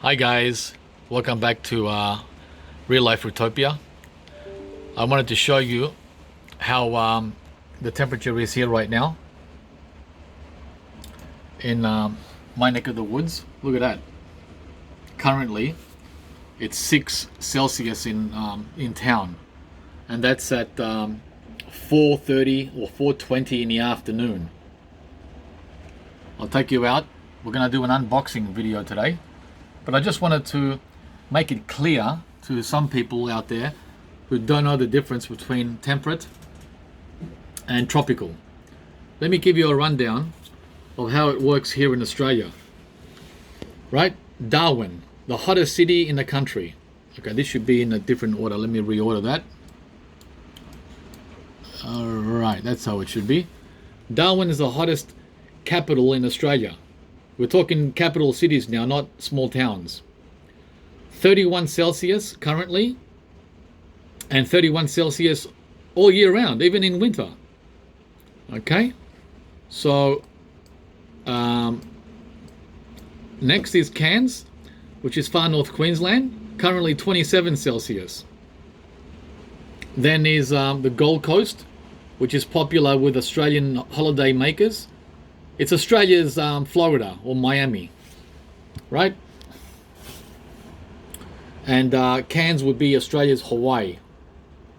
Hi guys, welcome back to Real Life Fruitopia. I wanted to show you how the temperature is here right now in my neck of the woods. Look at that. Currently, it's 6 Celsius in town, and that's at 4:30 or 4:20 in the afternoon. I'll take you out. We're gonna do an unboxing video today. But I just wanted to make it clear to some people out there who don't know the difference between temperate and tropical. Let me give you a rundown of how it works here in Australia. Right? Darwin, the hottest city in the country. Okay, this should be in a different order. Let me reorder that. Alright, that's how it should be. Darwin is the hottest capital in Australia. We're talking capital cities now, not small towns. 31 Celsius currently, and 31 Celsius all year round, even in winter. Okay, so next is Cairns, which is far north Queensland, currently 27 Celsius. Then is the Gold Coast, which is popular with Australian holiday makers. It's Australia's Florida or Miami, right? And Cairns would be Australia's Hawaii.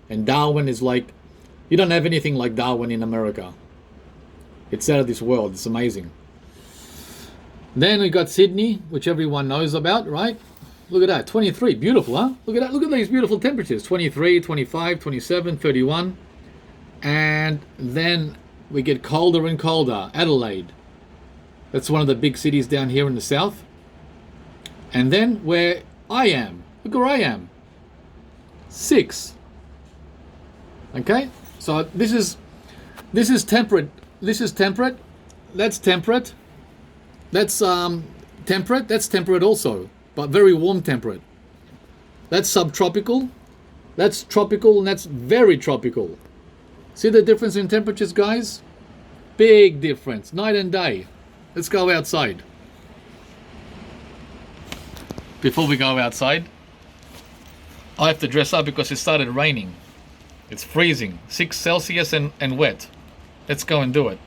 And Darwin is like, you don't have anything like Darwin in America. It's out of this world. It's amazing. Then we got Sydney, which everyone knows about, right? Look at that, 23, beautiful, huh? Look at that, look at these beautiful temperatures, 23, 25, 27, 31. And then we get colder and colder. Adelaide. That's one of the big cities down here in the south. And then where I am. Look where I am. 6. Okay? So this is temperate. This is temperate. That's temperate. That's temperate. That's temperate also. But very warm temperate. That's subtropical. That's tropical, and that's very tropical. See the difference in temperatures, guys? Big difference, night and day. Let's go outside. Before we go outside, I have to dress up because it started raining. It's freezing, 6 Celsius and wet. Let's go and do it.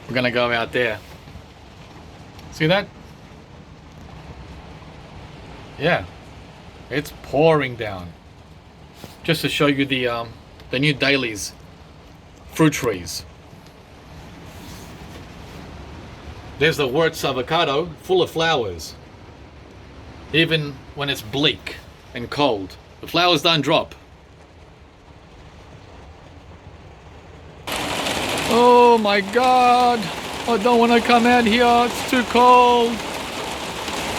We're gonna go out there. See that? Yeah. It's pouring down. Just to show you the new dailies, fruit trees. There's the Wurtz avocado, full of flowers. Even when it's bleak and cold, the flowers don't drop. Oh my God! I don't want to come out here. It's too cold.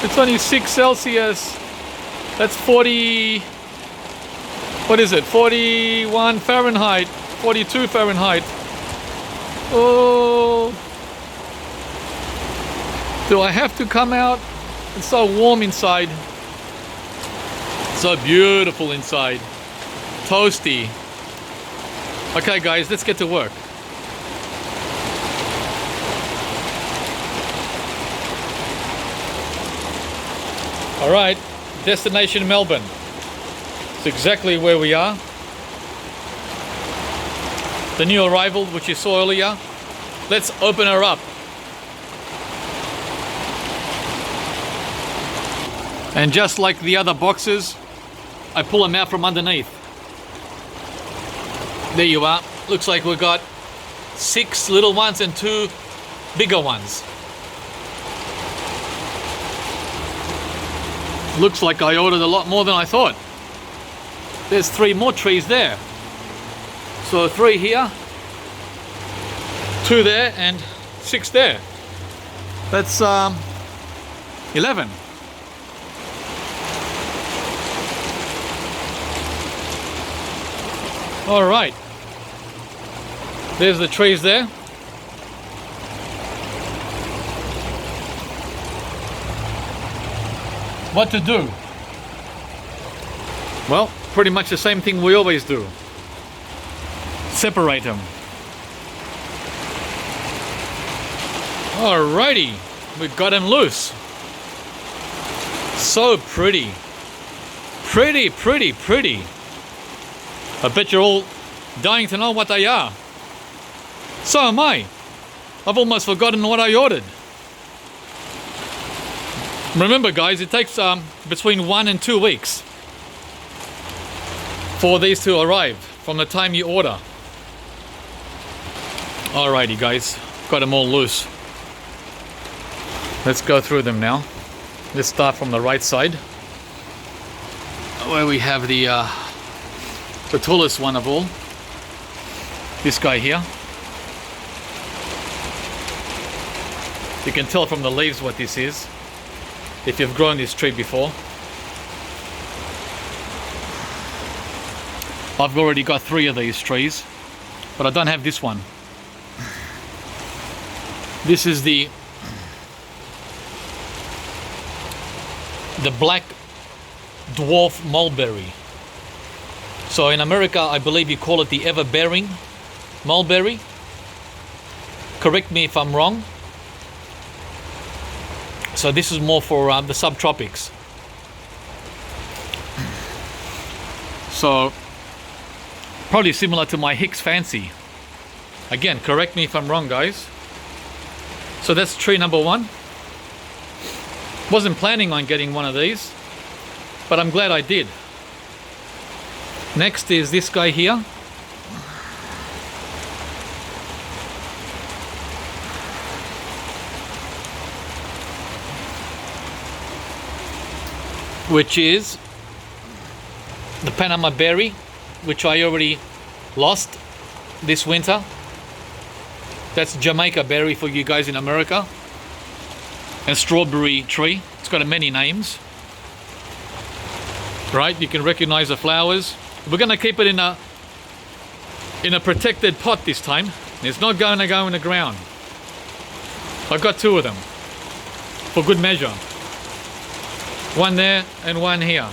It's only 6 Celsius. That's 40, what is it, 41 Fahrenheit, 42 Fahrenheit. Oh, do I have to come out? It's so warm inside. So beautiful inside. Toasty. Okay guys, let's get to work. All right. Destination Melbourne. It's exactly where we are. The new arrival, which you saw earlier. Let's open her up. And just like the other boxes, I pull them out from underneath. There you are. Looks like we've got 6 little ones and 2 bigger ones. Looks like I ordered a lot more than I thought. There's 3 more trees there. So 3 here, 2 there, and 6 there. That's 11. All right. There's the trees there. What to do? Well, pretty much the same thing we always do. Separate them. Alrighty, we got him loose. So pretty. Pretty, pretty, pretty. I bet you're all dying to know what they are. So am I. I've almost forgotten what I ordered. Remember guys, it takes between 1 and 2 weeks for these to arrive from the time you order. Alrighty guys, got them all loose. Let's go through them now. Let's start from the right side, where we have the tallest one of all. This guy here. You can tell from the leaves what this is, if you've grown this tree before. I've already got 3 of these trees, but I don't have this one. This is the black dwarf mulberry. So in America, I believe you call it the ever-bearing mulberry. Correct me if I'm wrong. So this is more for the subtropics. So probably similar to my Hicks Fancy. Again, correct me if I'm wrong, guys. So that's tree number 1. Wasn't planning on getting one of these, but I'm glad I did. Next is this guy here. Which is the Panama Berry, which I already lost this winter. That's Jamaica berry for you guys in America. And strawberry tree. It's got many names. Right, you can recognize the flowers. We're gonna keep it in a protected pot this time. It's not going to go in the ground. I've got 2 of them for good measure. One there and one here.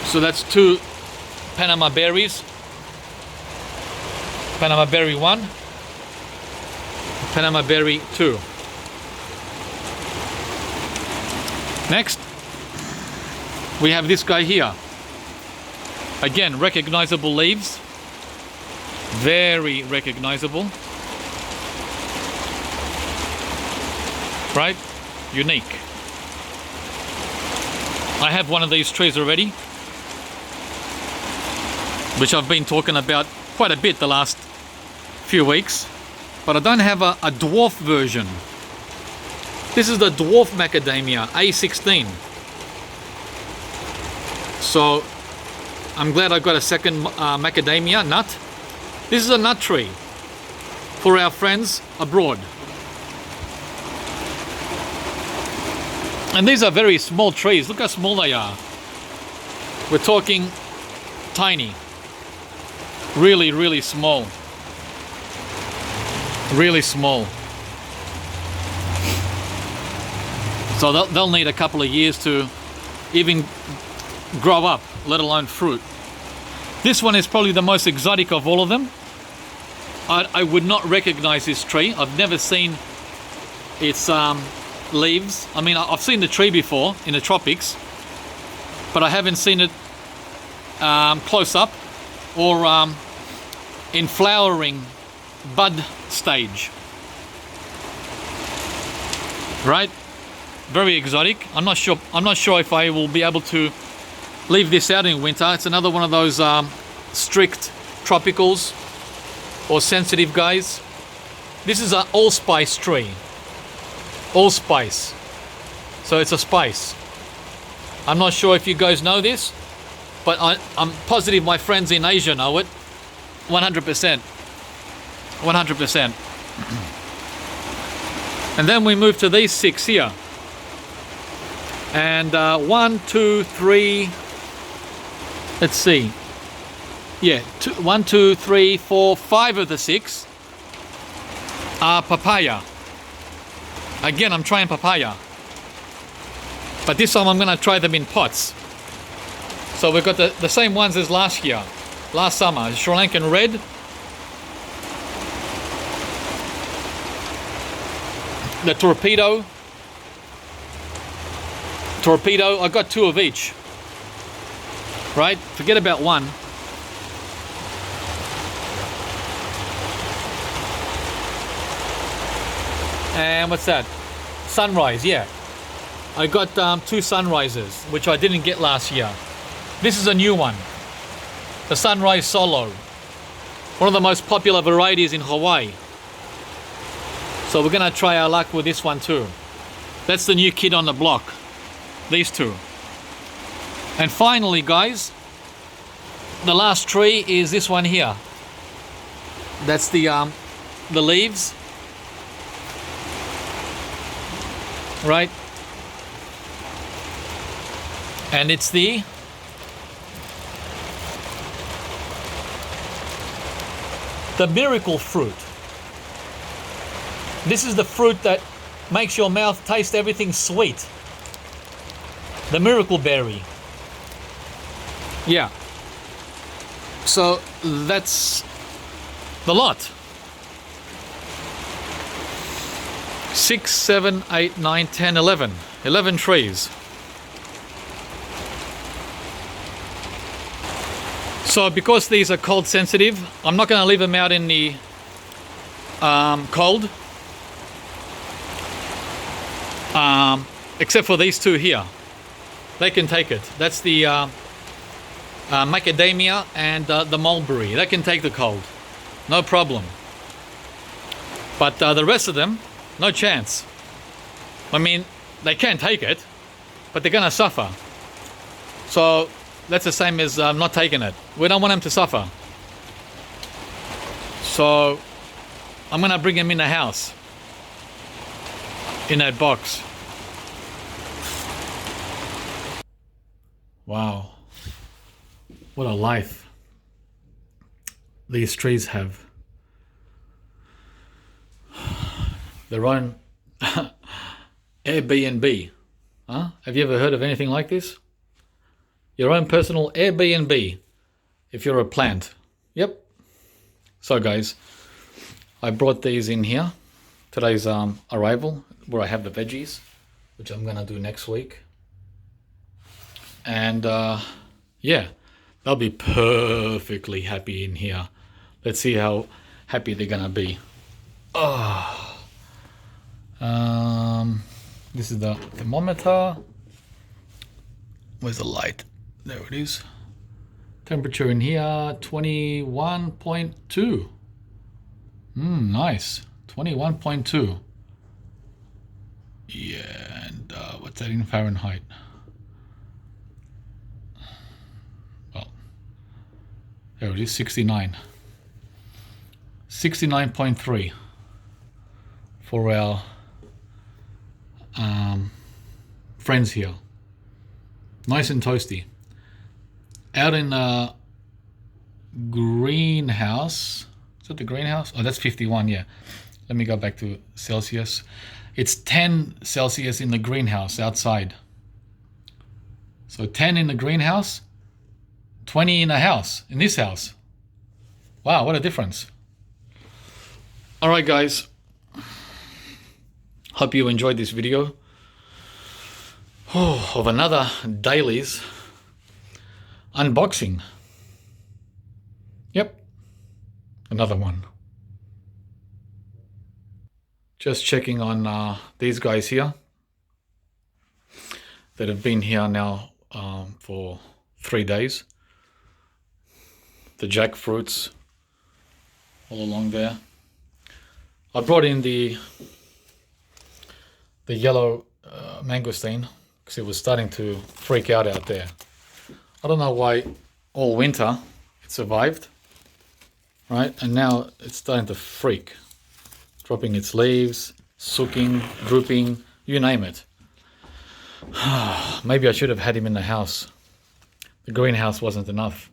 So that's 2 Panama berries. Panama Berry 1, Panama Berry 2. Next, we have this guy here. Again, recognizable leaves. Very recognizable. Right? Unique. I have one of these trees already, which I've been talking about quite a bit the last few weeks, but I don't have a dwarf version. This is the dwarf macadamia A16. So I'm glad I got a second macadamia nut. This is a nut tree for our friends abroad. And these are very small trees. Look how small they are. We're talking tiny. Really, really small. Really small. So they'll need a couple of years to even grow up, let alone fruit. This one is probably the most exotic of all of them. I would not recognize this tree. I've never seen its leaves. I mean, I've seen the tree before in the tropics, but I haven't seen it close up or in flowering bud stage. Right? Very exotic. I'm not sure if I will be able to leave this out in winter. It's another one of those strict tropicals or sensitive guys. This is an allspice tree. Allspice. So it's a spice. I'm not sure if you guys know this, but I'm positive my friends in Asia know it. 100%. 100%. And then we move to these 6 here. And 1, 2, 3. Let's see. Yeah, 1, 2, 3, 4, 5 of the 6 are papaya. Again, I'm trying papaya. But this time I'm going to try them in pots. So we've got the same ones as last year. last summer. Sri Lankan red. The torpedo. I got 2 of each. Right? Forget about one. And what's that? Sunrise, yeah. I got 2 sunrises, which I didn't get last year. This is a new one. The Sunrise Solo. One of the most popular varieties in Hawaii. So we're gonna try our luck with this one too. That's the new kid on the block. These 2. And finally, guys, the last tree is this one here. That's the leaves. Right? And it's the miracle fruit. This is the fruit that makes your mouth taste everything sweet. The miracle berry. Yeah. So that's the lot. 6, 7, 8, 9, 10, 11. 11 trees. So because these are cold sensitive, I'm not going to leave them out in the cold. Except for these 2 here. They can take it. That's the macadamia and the mulberry. They can take the cold. No problem. But the rest of them, no chance. I mean, they can take it, but they're going to suffer. So that's the same as not taking it. We don't want them to suffer. So I'm going to bring them in the house. In that box. Wow. What a life these trees have. Their own Airbnb. Huh? Have you ever heard of anything like this? Your own personal Airbnb if you're a plant. Yep. So guys, I brought these in here. Today's arrival, where I have the veggies, which I'm gonna do next week. And yeah, they'll be perfectly happy in here. Let's see how happy they're gonna be. This is the thermometer. Where's the light? There it is. Temperature in here, 21.2. Nice. 21.2. Yeah, and what's that in Fahrenheit? Well, there it is, 69. 69.3 for our friends here. Nice and toasty. Out in the greenhouse. Is that the greenhouse? Oh, that's 51, yeah. Let me go back to Celsius. It's 10 Celsius in the greenhouse outside. So 10 in the greenhouse, 20 in the house, in this house. Wow, what a difference. All right, guys. Hope you enjoyed this video of another dailies unboxing. Yep, another one. Just checking on these guys here that have been here now for 3 days. The jackfruits all along there. I brought in the yellow mangosteen because it was starting to freak out there. I don't know why all winter it survived, right? And now it's starting to freak. Dropping its leaves, sooking, drooping, you name it. Maybe I should have had him in the house. The greenhouse wasn't enough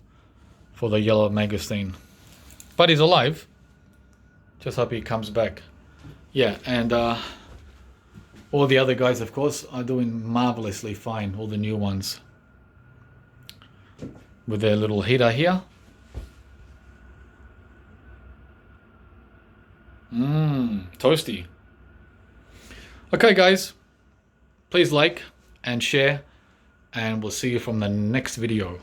for the yellow mangosteen. But he's alive. Just hope he comes back. Yeah, and all the other guys, of course, are doing marvelously fine. All the new ones. With their little heater here. Toasty. Okay, guys, please like and share, and we'll see you from the next video.